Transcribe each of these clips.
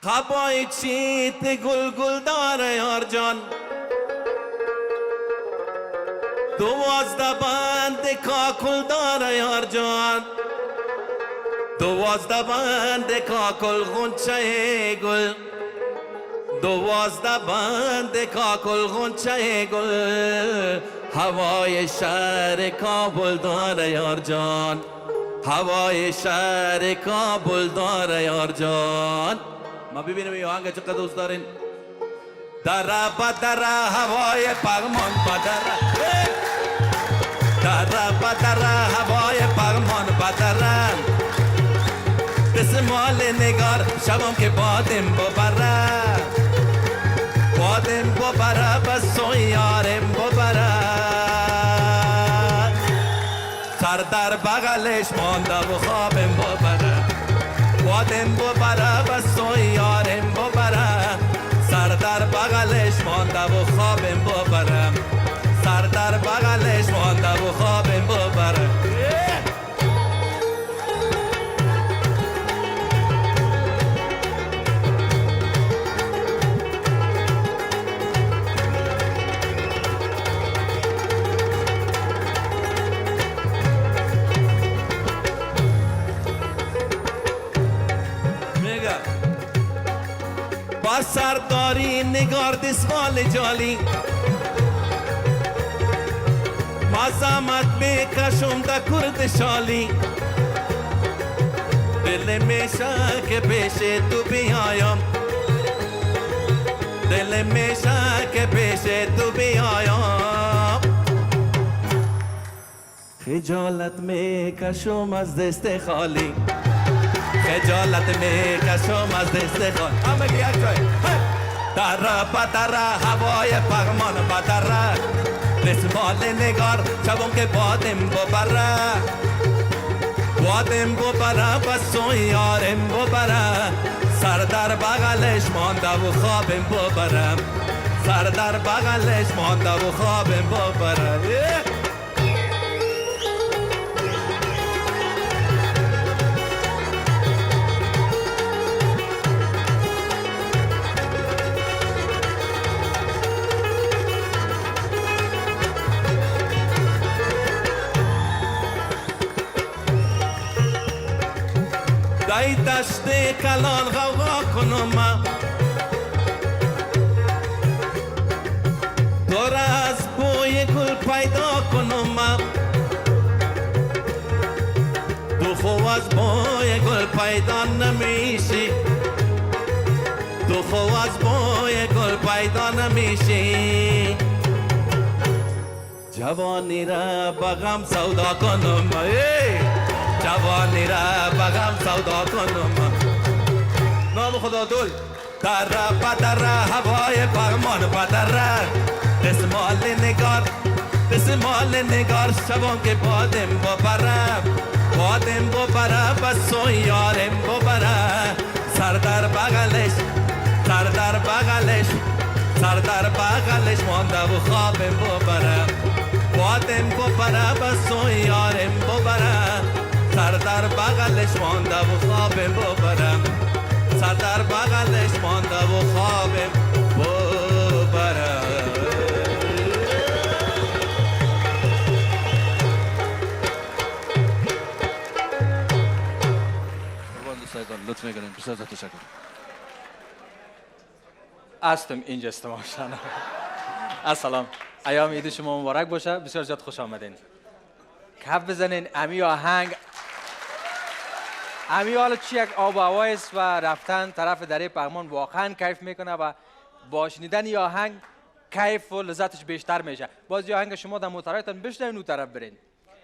قبای چیت گل گل داره یار جان، 12 بند کاکل داره یار جان، 12 بند کاکل غنچه گل، 12 بند کاکل غنچه گل، هوای شهر کابل داره یار جان، هوای شهر کابل داره یار جان. ما ببینیم این آهنگ چقدر دوست دارین. دره بدره هوای پغمان بدره، دره بدره هوای پغمان بدره، دستمال نگار شبم که بادم ببره، بادم ببره بس و یارم ببره، سر در بغلش مانده و خوابم ببره، بادم ببره بس و یارم ببره، سر در بغلش مانده و خوابم ببره، سر در بغلش مانده و خوابم ببره. با سرداری نگار دستمال جالی، ما زحمت میکشم در کرد شالی، دل میشه که پیش تو بیایم، دل میشه که پیش تو بیایم، خجالت میکشم از دست خالی، خجالت میکشم از دست خالی. همه یک جای دره بدره هوای پغمان بدره، دستمال نگار شبم که بادم ببره، بادم ببره بس و یارم ببره، سر در بغلش مانده و خوابم ببره، سر در بغلش مانده و خوابم ببره. دای دشت کلان غوغا کنم، دور از بوی گل پیدا کنم، تو خو از بوی گل پیدا نمیشی، تو خو از بوی گل پیدا نمیشی، جوانی را بغم سودا کنم، جوانی را بغم سودا کنم. نام خدا دل دره بدره هوای پغمان بدره، دستمال نگار دستمال نگار شبم که بادم ببره، بادم ببره بس و یارم ببره، سر در بغلش سر در بغلش سر در بغلش مانده و خوابم ببره، بادم ببره بس و یارم ببره، سر در بغلش مانده و خوابم ببرم، سر در بغلش مانده و خوابم ببرم. دوستان لطف میکنیم. بسیار تشکر. هستم اینجا استماع شدن. السلام، ایام عید شما مبارک باشه. بسیار زیاد خوش آمدین. کف بزنین. امی آهنگ امی حالا چی یک آب و هوایی است و رفتن طرف دره پغمان واقعا کیف میکنه و با شنیدن این آهنگ کیف و لذتش بیشتر میشه. باز آهنگ شما در موترایتان بشنوین اون طرف برین.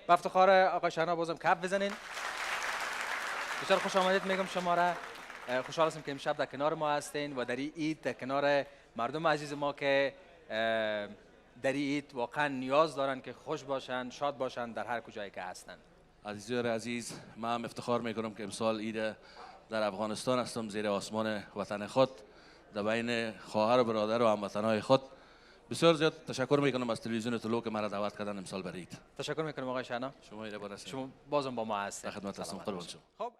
با افتخار آقای شهنا بازم کف بزنین. بسیار خوش آمدید میگم شما را. خوشحال هستم که امشب در کنار ما هستین و در این عید در کنار مردم عزیز ما که در این عید واقعا نیاز دارن که خوش باشن، شاد باشن در هر کجایی که هستن. عزیزان عزیز، من هم افتخار میکنم که امسال عید در افغانستان هستم، زیر آسمان وطن خود، در بین خواهر و برادر و هموطنهای خود. بسیار زیاد تشکر میکنم از تلویزیون طلوع که مرا دعوت کردن امسال برای عید. تشکر میکنم آقای شهنا. شما ایره بارست. شما بازم با ما هستید. خدمت هستم. قربان شما. خب